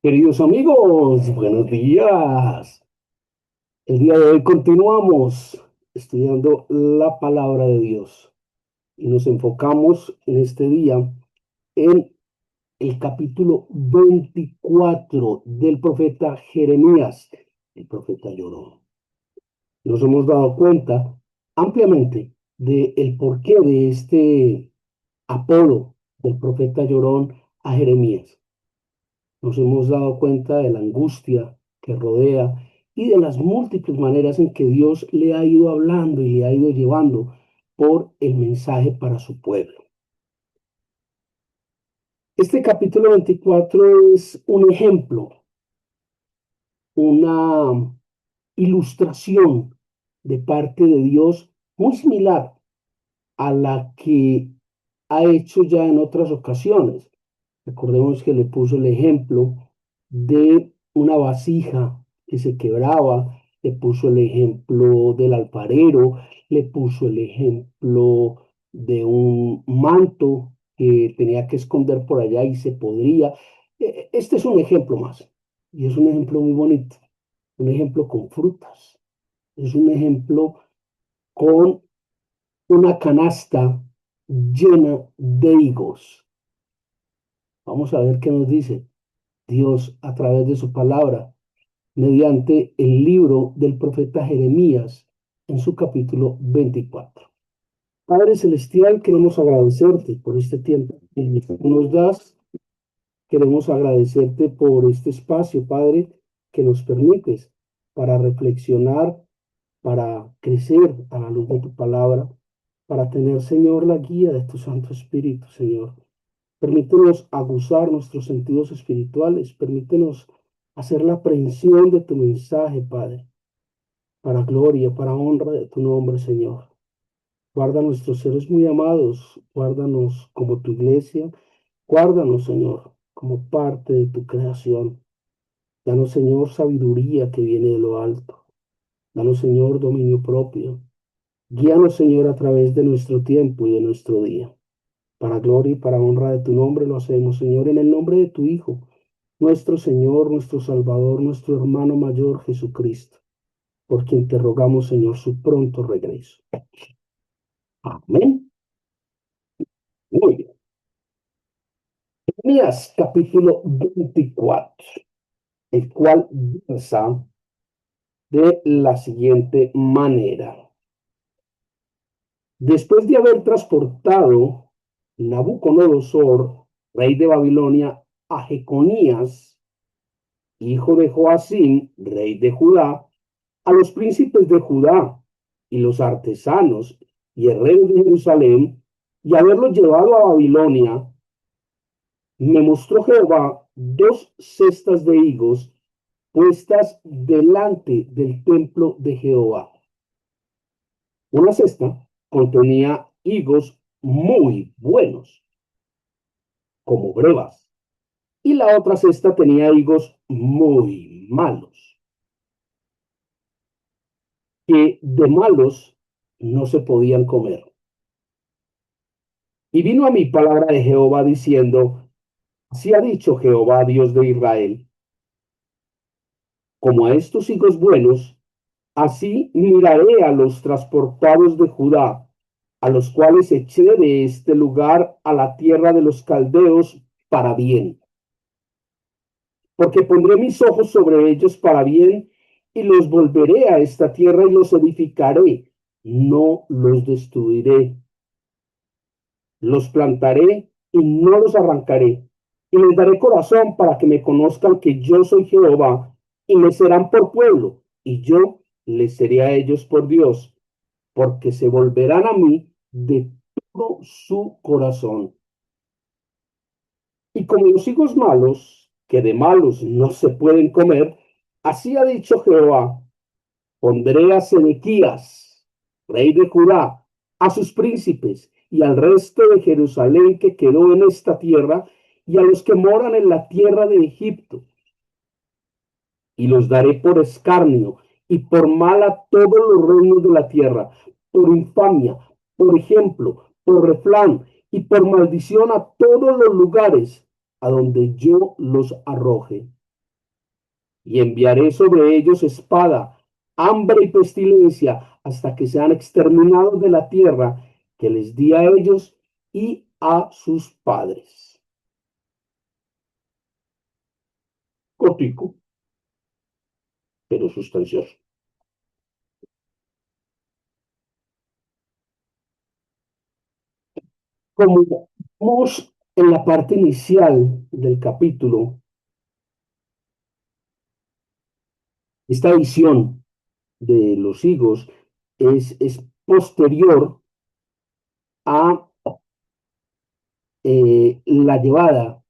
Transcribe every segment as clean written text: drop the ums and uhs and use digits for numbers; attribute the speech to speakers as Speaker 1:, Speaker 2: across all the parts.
Speaker 1: Queridos amigos, buenos días. El día de hoy continuamos estudiando la palabra de Dios y nos enfocamos en este día en el capítulo 24 del profeta Jeremías. El profeta lloró. Nos hemos dado cuenta ampliamente del porqué de este apodo del profeta llorón a Jeremías. Nos hemos dado cuenta de la angustia que rodea y de las múltiples maneras en que Dios le ha ido hablando y le ha ido llevando por el mensaje para su pueblo. Este capítulo 24 es un ejemplo, una ilustración de parte de Dios muy similar a la que ha hecho ya en otras ocasiones. Recordemos que le puso el ejemplo de una vasija que se quebraba, le puso el ejemplo del alfarero, le puso el ejemplo de un manto que tenía que esconder por allá y se podría. Este es un ejemplo más, y es un ejemplo muy bonito, un ejemplo con frutas, es un ejemplo con una canasta llena de higos. Vamos a ver qué nos dice Dios a través de su palabra, mediante el libro del profeta Jeremías en su capítulo 24. Padre Celestial, queremos agradecerte por este tiempo que nos das. Queremos agradecerte por este espacio, Padre, que nos permites para reflexionar, para crecer a la luz de tu palabra, para tener, Señor, la guía de tu Santo Espíritu, Señor. Permítenos aguzar nuestros sentidos espirituales, permítenos hacer la aprehensión de tu mensaje, Padre, para gloria, para honra de tu nombre, Señor. Guarda nuestros seres muy amados, guárdanos como tu iglesia, guárdanos, Señor, como parte de tu creación. Danos, Señor, sabiduría que viene de lo alto. Danos, Señor, dominio propio. Guíanos, Señor, a través de nuestro tiempo y de nuestro día. Para gloria y para honra de tu nombre lo hacemos, Señor, en el nombre de tu Hijo, nuestro Señor, nuestro Salvador, nuestro hermano mayor Jesucristo, por quien te rogamos, Señor, su pronto regreso. Amén. Muy bien. Jeremías capítulo 24, el cual versa de la siguiente manera. Después de haber transportado Nabucodonosor, rey de Babilonia, a Jeconías, hijo de Joacim, rey de Judá, a los príncipes de Judá y los artesanos y herreros de Jerusalén, y haberlos llevado a Babilonia, me mostró Jehová dos cestas de higos puestas delante del templo de Jehová. Una cesta contenía higos muy buenos, como brevas, y la otra cesta tenía higos muy malos, que de malos no se podían comer. Y vino a mí palabra de Jehová diciendo, así ha dicho Jehová, Dios de Israel, como a estos higos buenos, así miraré a los transportados de Judá, a los cuales eché de este lugar a la tierra de los caldeos para bien. Porque pondré mis ojos sobre ellos para bien y los volveré a esta tierra y los edificaré, no los destruiré. Los plantaré y no los arrancaré. Y les daré corazón para que me conozcan que yo soy Jehová, y me serán por pueblo, y yo les seré a ellos por Dios, porque se volverán a mí de todo su corazón. Y como los higos malos, que de malos no se pueden comer, así ha dicho Jehová, pondré a Sedequías, rey de Judá, a sus príncipes y al resto de Jerusalén que quedó en esta tierra, y a los que moran en la tierra de Egipto, y los daré por escarnio y por mal a todos los reinos de la tierra, por infamia, por ejemplo, por refrán y por maldición a todos los lugares a donde yo los arroje. y enviaré sobre ellos espada, hambre y pestilencia, hasta que sean exterminados de la tierra que les di a ellos y a sus padres. Cortico, pero sustancioso. Como vemos en la parte inicial del capítulo, esta visión de los higos es posterior a la llevada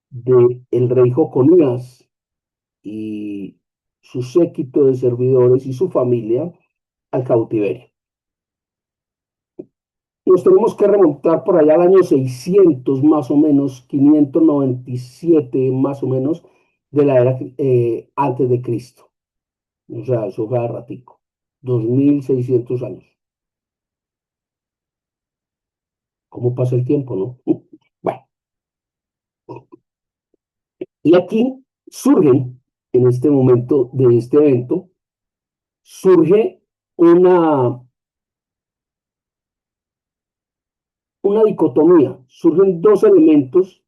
Speaker 1: del rey Joconías y su séquito de servidores y su familia al cautiverio. Nos tenemos que remontar por allá al año 600 más o menos, 597 más o menos, de la era antes de Cristo. O sea, eso fue a ratico, 2600 años. ¿Cómo pasa el tiempo, no? Bueno, y aquí surgen, en este momento de este evento, surge una, una dicotomía, surgen dos elementos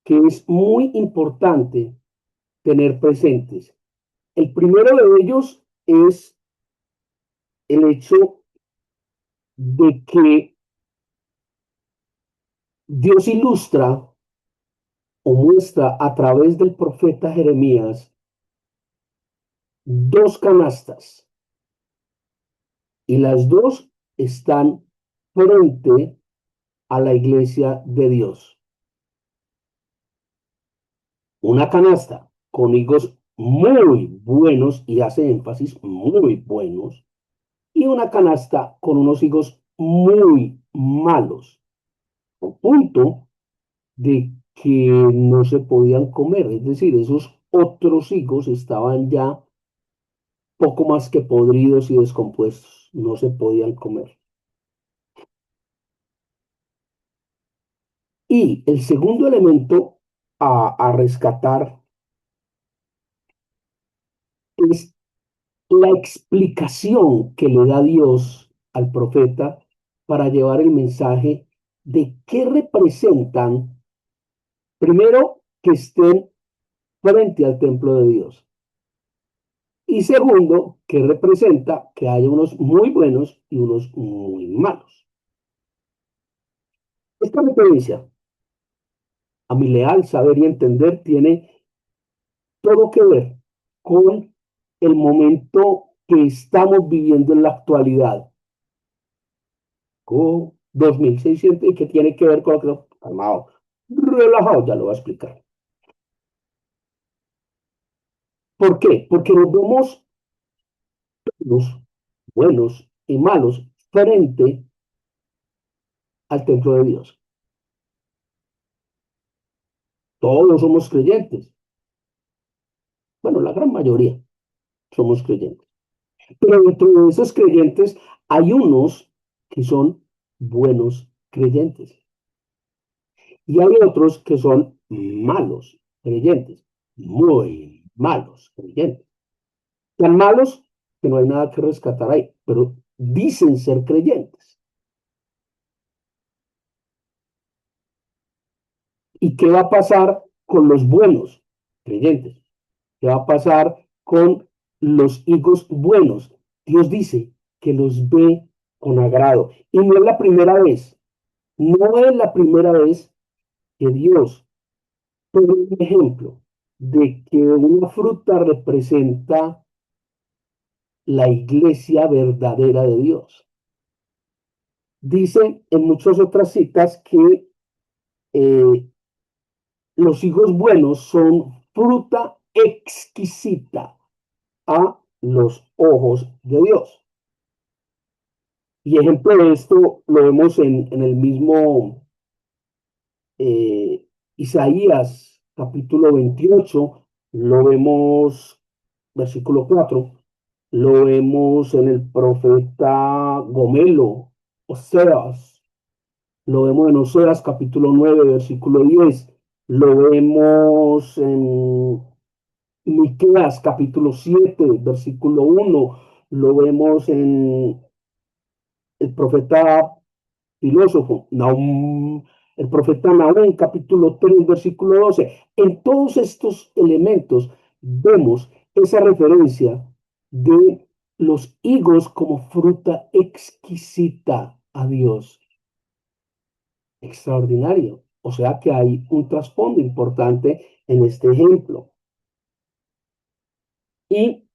Speaker 1: que es muy importante tener presentes. El primero de ellos es el hecho de que Dios ilustra o muestra a través del profeta Jeremías dos canastas y las dos están frente a la iglesia de Dios. Una canasta con higos muy buenos y hace énfasis muy buenos y una canasta con unos higos muy malos, al punto de que no se podían comer, es decir, esos otros higos estaban ya poco más que podridos y descompuestos, no se podían comer. Y el segundo elemento a rescatar es la explicación que le da Dios al profeta para llevar el mensaje de qué representan, primero, que estén frente al templo de Dios. Y segundo, que representa que haya unos muy buenos y unos muy malos. Esta referencia, a mi leal saber y entender, tiene todo que ver con el momento que estamos viviendo en la actualidad, con 2600 y que tiene que ver con lo que calmado, relajado, ya lo voy a explicar. ¿Por qué? Porque nos vemos los buenos y malos frente al templo de Dios. Todos somos creyentes. Bueno, la gran mayoría somos creyentes. Pero dentro de esos creyentes hay unos que son buenos creyentes y hay otros que son malos creyentes, muy malos creyentes. Tan malos que no hay nada que rescatar ahí, pero dicen ser creyentes. ¿Y qué va a pasar con los buenos creyentes? ¿Qué va a pasar con los higos buenos? Dios dice que los ve con agrado. Y no es la primera vez, no es la primera vez que Dios pone un ejemplo de que una fruta representa la iglesia verdadera de Dios. Dice en muchas otras citas que eh, los higos buenos son fruta exquisita a los ojos de Dios. Y ejemplo de esto lo vemos en el mismo Isaías capítulo 28, lo vemos versículo 4, lo vemos en el profeta Gomelo, Oseas, lo vemos en Oseas capítulo 9, versículo 10, lo vemos en Miqueas capítulo 7 versículo 1, lo vemos en el profeta filósofo, Nahum, el profeta Nahum, capítulo 3 versículo 12. En todos estos elementos vemos esa referencia de los higos como fruta exquisita a Dios, extraordinario. O sea que hay un trasfondo importante en este ejemplo. Y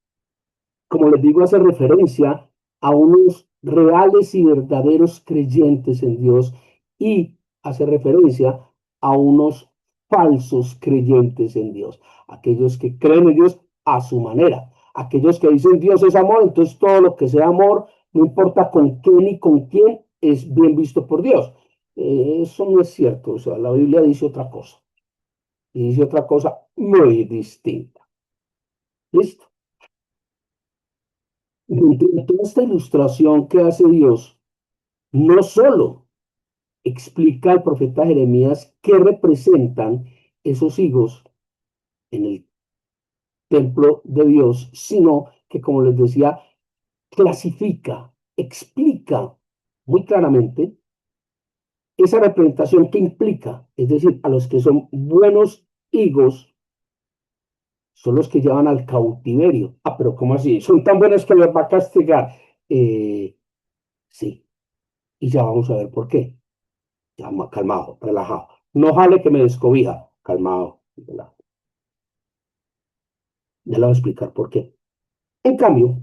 Speaker 1: como les digo, hace referencia a unos reales y verdaderos creyentes en Dios y hace referencia a unos falsos creyentes en Dios, aquellos que creen en Dios a su manera, aquellos que dicen Dios es amor, entonces todo lo que sea amor, no importa con qué ni con quién, es bien visto por Dios. Eso no es cierto, o sea, la Biblia dice otra cosa, y dice otra cosa muy distinta. ¿Listo? Dentro de toda esta ilustración que hace Dios, no solo explica al profeta Jeremías qué representan esos higos en el templo de Dios, sino que, como les decía, clasifica, explica muy claramente esa representación que implica, es decir, a los que son buenos higos son los que llevan al cautiverio. Ah, pero ¿cómo así? Son tan buenos que los va a castigar. Sí, y ya vamos a ver por qué. Ya, calmado, relajado. No jale que me descobija. Calmado, relajado. Ya le voy a explicar por qué. En cambio,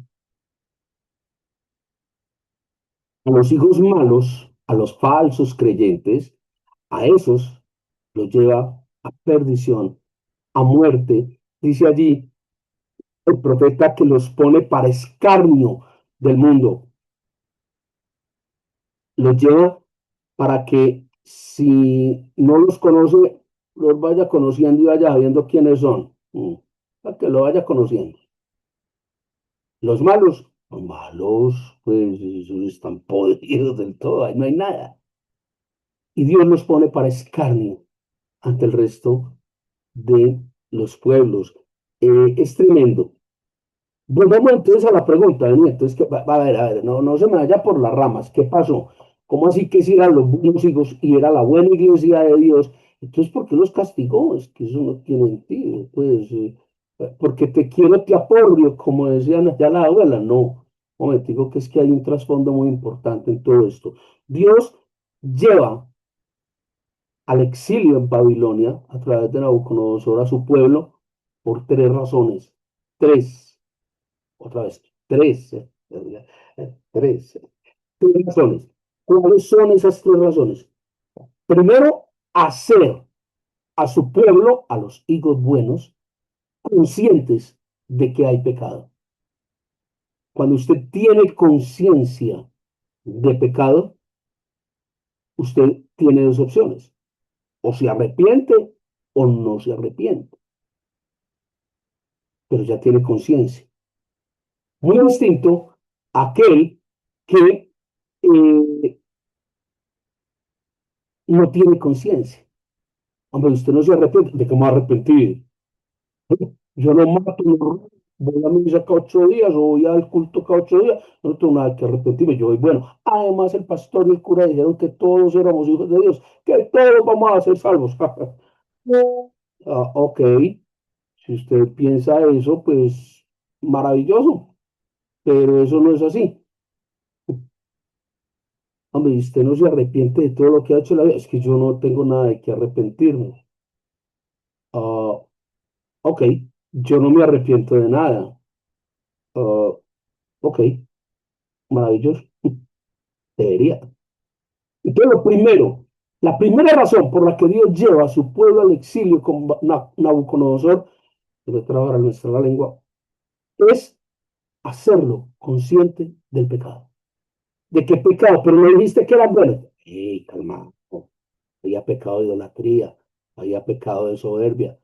Speaker 1: a los hijos malos, a los falsos creyentes, a esos los lleva a perdición, a muerte. Dice allí el profeta que los pone para escarnio del mundo. Los lleva para que si no los conoce, los vaya conociendo y vaya sabiendo quiénes son. Para que lo vaya conociendo. Los malos, pues esos están podridos del todo, ahí no hay nada. Y Dios los pone para escarnio ante el resto de los pueblos. Es tremendo. Volvemos entonces a la pregunta, ¿no? Entonces, a ver, no, no se me vaya por las ramas. ¿Qué pasó? ¿Cómo así que si eran los buenos hijos y era la buena iglesia de Dios? Entonces, ¿por qué los castigó? Es que eso no tiene sentido. Pues, porque te quiero, te aporrio, como decían ya la abuela. No, momentico, que es que hay un trasfondo muy importante en todo esto. Dios lleva al exilio en Babilonia a través de Nabucodonosor a su pueblo por tres razones. Tres. Otra vez, tres, tres, tres razones. ¿Cuáles son esas tres razones? Primero, hacer a su pueblo, a los higos buenos, conscientes de que hay pecado. Cuando usted tiene conciencia de pecado, usted tiene dos opciones. O se arrepiente o no se arrepiente, pero ya tiene conciencia. Muy distinto a aquel que no tiene conciencia. Hombre, usted no se arrepiente. ¿De qué me arrepentir? Yo no mato, no robo, voy a misa cada 8 días o voy al culto cada 8 días. No tengo nada que arrepentirme. Yo voy, bueno, además el pastor y el cura dijeron que todos éramos hijos de Dios, que todos vamos a ser salvos. Ok, si usted piensa eso, pues maravilloso, pero eso no es así. Hombre, y usted no se arrepiente de todo lo que ha hecho en la vida. Es que yo no tengo nada de que arrepentirme. Ah, ok, yo no me arrepiento de nada. Ah, ok, maravilloso. Debería. Entonces, lo primero, la primera razón por la que Dios lleva a su pueblo al exilio con Nabucodonosor, que me traba nuestra la lengua, es hacerlo consciente del pecado. ¿De qué pecado? Pero no dijiste que era bueno. ¡Ey, calma! No. Había pecado de idolatría, había pecado de soberbia,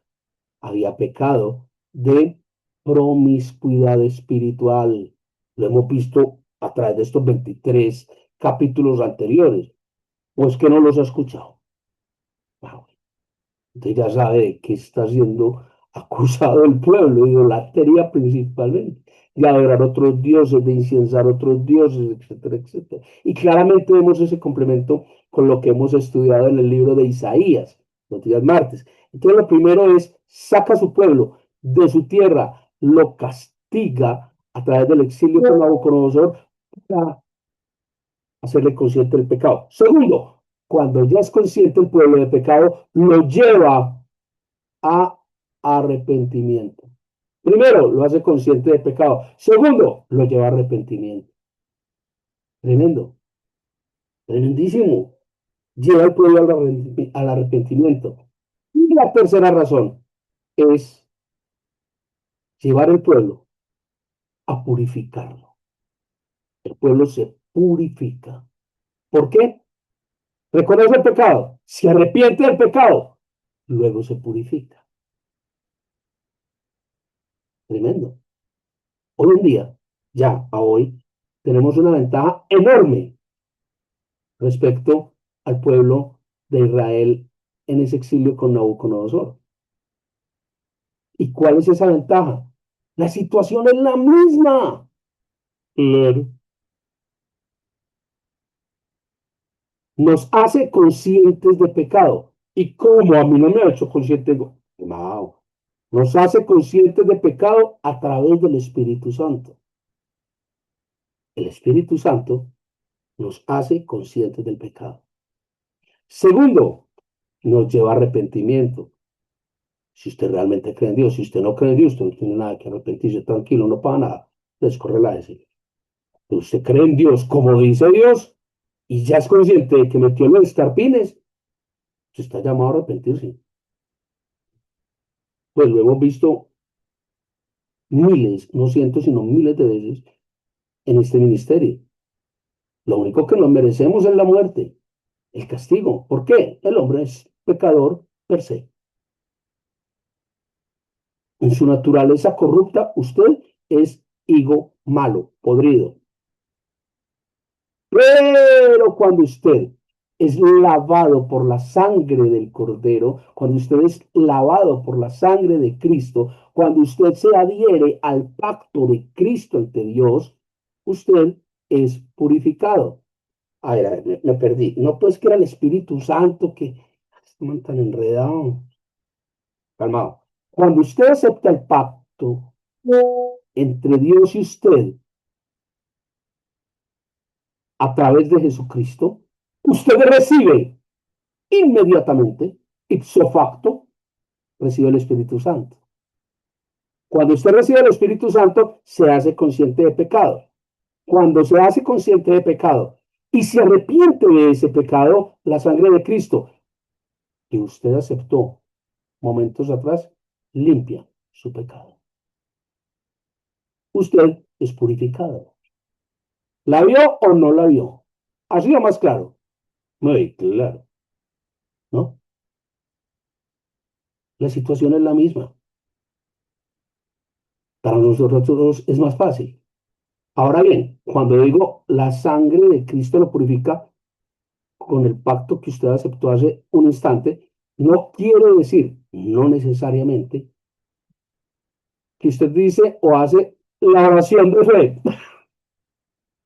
Speaker 1: había pecado de promiscuidad espiritual. Lo hemos visto a través de estos 23 capítulos anteriores. ¿O es que no los ha escuchado? Wow. Entonces ya sabe de qué está siendo acusado el pueblo de idolatría principalmente, de adorar otros dioses, de incensar otros dioses, etcétera, etcétera. Y claramente vemos ese complemento con lo que hemos estudiado en el libro de Isaías, los días martes. Entonces, lo primero es, saca a su pueblo de su tierra, lo castiga a través del exilio con Nabucodonosor para hacerle consciente del pecado. Segundo, cuando ya es consciente el pueblo de pecado, lo lleva a arrepentimiento. Primero, lo hace consciente de pecado. Segundo, lo lleva a arrepentimiento. Tremendo, tremendísimo. Lleva al pueblo al arrepentimiento. Y la tercera razón es llevar al pueblo a purificarlo. El pueblo se purifica. ¿Por qué? Reconoce el pecado, se arrepiente del pecado, luego se purifica. Tremendo. Hoy en día, ya a hoy, tenemos una ventaja enorme respecto al pueblo de Israel en ese exilio con Nabucodonosor. ¿Y cuál es esa ventaja? La situación es la misma. Claro. Nos hace conscientes de pecado. ¿Y cómo a mí no me ha hecho consciente? No. Nos hace conscientes de pecado a través del Espíritu Santo. El Espíritu Santo nos hace conscientes del pecado. Segundo, nos lleva a arrepentimiento. Si usted realmente cree en Dios, si usted no cree en Dios, usted no tiene nada que arrepentirse, tranquilo, no pasa nada, descorrelájese. Pero usted cree en Dios como dice Dios y ya es consciente de que metió los estarpines, usted está llamado a arrepentirse. Pues lo hemos visto miles, no cientos, sino miles de veces en este ministerio. Lo único que nos merecemos es la muerte, el castigo. ¿Por qué? El hombre es pecador per se. En su naturaleza corrupta, usted es higo malo, podrido. Pero cuando usted es lavado por la sangre del Cordero, cuando usted es lavado por la sangre de Cristo, cuando usted se adhiere al pacto de Cristo ante Dios, usted es purificado. A ver, me perdí. No, pues que era el Espíritu Santo que están tan enredado. Calmado. Cuando usted acepta el pacto entre Dios y usted a través de Jesucristo, usted recibe inmediatamente, ipso facto, recibe el Espíritu Santo. Cuando usted recibe el Espíritu Santo, se hace consciente de pecado. Cuando se hace consciente de pecado y se arrepiente de ese pecado, la sangre de Cristo que usted aceptó momentos atrás, limpia su pecado. Usted es purificado. ¿La vio o no la vio? Así o más claro. Muy claro, ¿no? La situación es la misma. Para nosotros es más fácil. Ahora bien, cuando digo la sangre de Cristo lo purifica con el pacto que usted aceptó hace un instante, no quiere decir, no necesariamente, que usted dice o hace la oración de fe.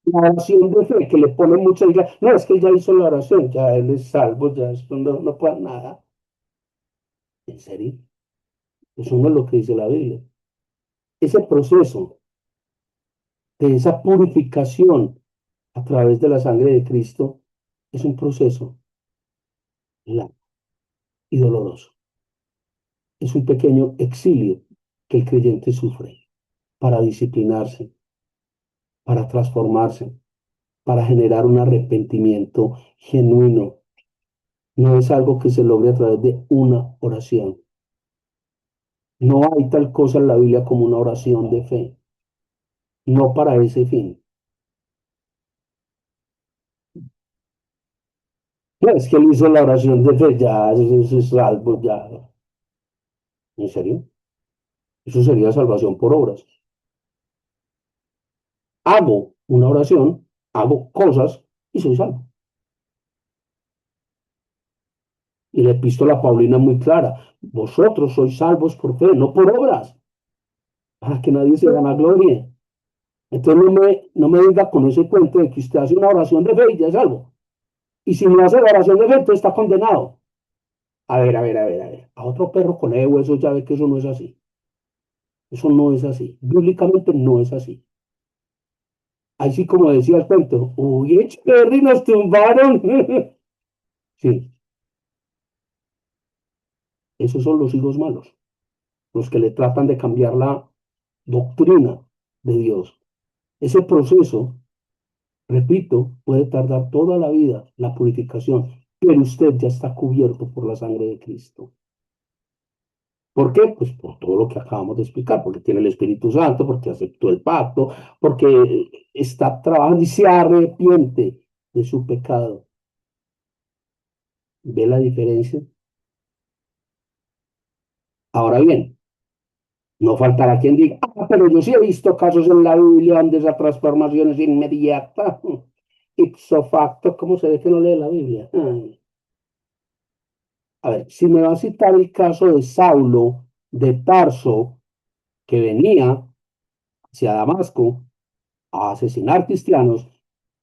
Speaker 1: La oración de fe que le pone mucha iglesia. No, es que ya hizo la oración, ya él es salvo, ya esto no puede nada. ¿En serio? Eso no es lo que dice la Biblia. Ese proceso de esa purificación a través de la sangre de Cristo es un proceso largo y doloroso. Es un pequeño exilio que el creyente sufre para disciplinarse, para transformarse, para generar un arrepentimiento genuino. No es algo que se logre a través de una oración. No hay tal cosa en la Biblia como una oración de fe, no para ese fin. No, es que él hizo la oración de fe, ya, eso es salvo, ya. ¿En serio? Eso sería salvación por obras. Hago una oración, hago cosas y soy salvo. Y la epístola Paulina es muy clara. Vosotros sois salvos por fe, no por obras, para que nadie se vanaglorie. Entonces no me venga con ese cuento de que usted hace una oración de fe y ya es salvo. Y si no hace la oración de fe, entonces está condenado. A ver, a ver, a ver, a ver. A otro perro con eso ya ve que eso no es así. Eso no es así. Bíblicamente no es así. Así como decía el cuento, uy, Perry, nos tumbaron. Sí, esos son los hijos malos, los que le tratan de cambiar la doctrina de Dios. Ese proceso, repito, puede tardar toda la vida, la purificación, pero usted ya está cubierto por la sangre de Cristo. ¿Por qué? Pues por todo lo que acabamos de explicar, porque tiene el Espíritu Santo, porque aceptó el pacto, porque está trabajando y se arrepiente de su pecado. ¿Ve la diferencia? Ahora bien, no faltará quien diga, pero yo sí he visto casos en la Biblia donde esa transformación es inmediata. Ipso facto, ¿cómo se ve que no lee la Biblia? Ay. A ver, si me va a citar el caso de Saulo de Tarso, que venía hacia Damasco a asesinar cristianos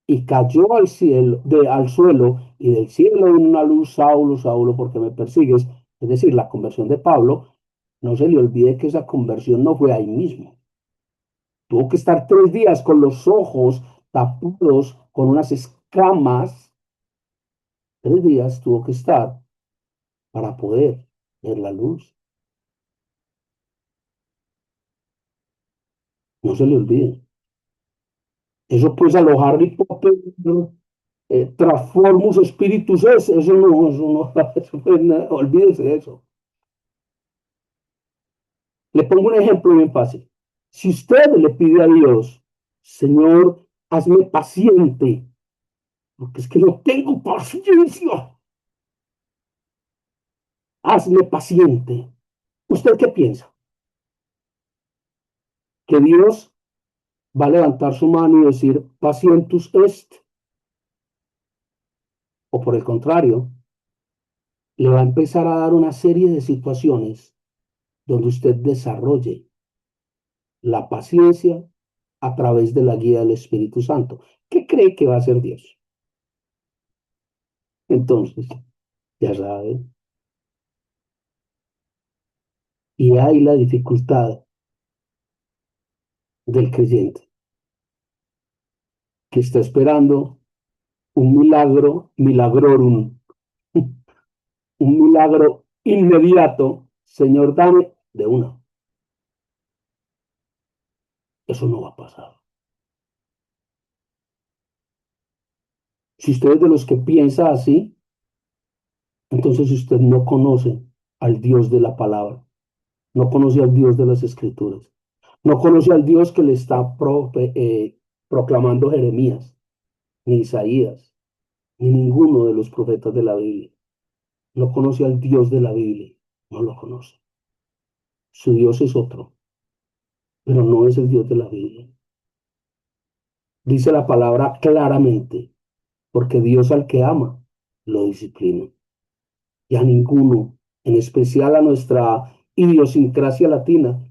Speaker 1: y cayó al suelo, y del cielo vino una luz, Saulo, Saulo, porque me persigues. Es decir, la conversión de Pablo, no se le olvide que esa conversión no fue ahí mismo. Tuvo que estar 3 días con los ojos tapados con unas escamas. 3 días tuvo que estar para poder ver la luz. No se le olvide. Eso pues a los Harry Potter, ¿no? Transformus Spiritus es, eso no, eso pues, no, olvídese de eso. Le pongo un ejemplo bien fácil. Si usted le pide a Dios, Señor, hazme paciente, porque es que no tengo paciencia, hazme paciente. ¿Usted qué piensa? ¿Que Dios va a levantar su mano y decir pacientus est? ¿O por el contrario, le va a empezar a dar una serie de situaciones donde usted desarrolle la paciencia a través de la guía del Espíritu Santo? ¿Qué cree que va a hacer Dios? Entonces, ya sabe, y hay la dificultad del creyente que está esperando un milagro, milagrorum, un milagro inmediato. Señor, dame de una. Eso no va a pasar. Si usted es de los que piensa así, entonces usted no conoce al Dios de la palabra, no conoce al Dios de las escrituras, no conoce al Dios que le está proclamando Jeremías, ni Isaías, ni ninguno de los profetas de la Biblia. No conoce al Dios de la Biblia, no lo conoce. Su Dios es otro, pero no es el Dios de la Biblia. Dice la palabra claramente, porque Dios al que ama, lo disciplina. Y a ninguno, en especial a nuestra idiosincrasia latina,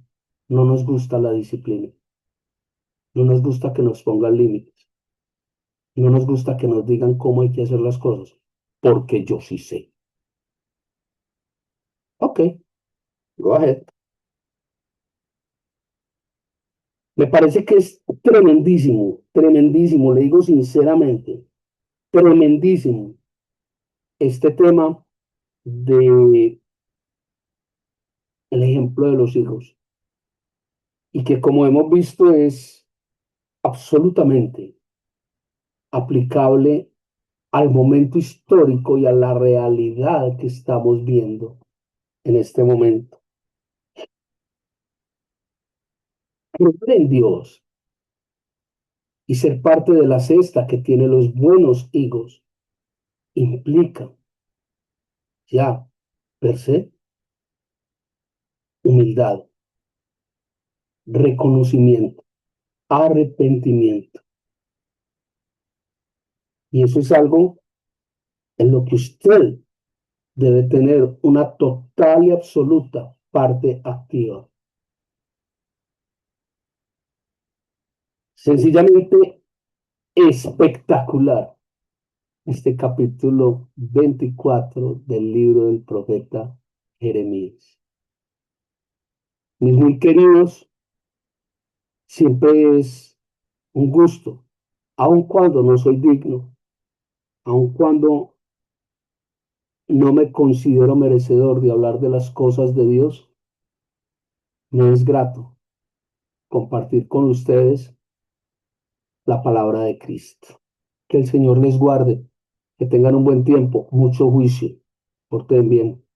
Speaker 1: no nos gusta la disciplina. No nos gusta que nos pongan límites. No nos gusta que nos digan cómo hay que hacer las cosas, porque yo sí sé. Ok, go ahead. Me parece que es tremendísimo, tremendísimo, le digo sinceramente, tremendísimo este tema de el ejemplo de los hijos y que como hemos visto es absolutamente aplicable al momento histórico y a la realidad que estamos viendo en este momento. Creer en Dios y ser parte de la cesta que tiene los buenos higos implica ya per se humildad, reconocimiento, arrepentimiento. Y eso es algo en lo que usted debe tener una total y absoluta parte activa. Sencillamente espectacular este capítulo 24 del libro del profeta Jeremías. Mis muy queridos, siempre es un gusto, aun cuando no soy digno, aun cuando no me considero merecedor de hablar de las cosas de Dios, me es grato compartir con ustedes la palabra de Cristo. Que el Señor les guarde, que tengan un buen tiempo, mucho juicio, porten bien.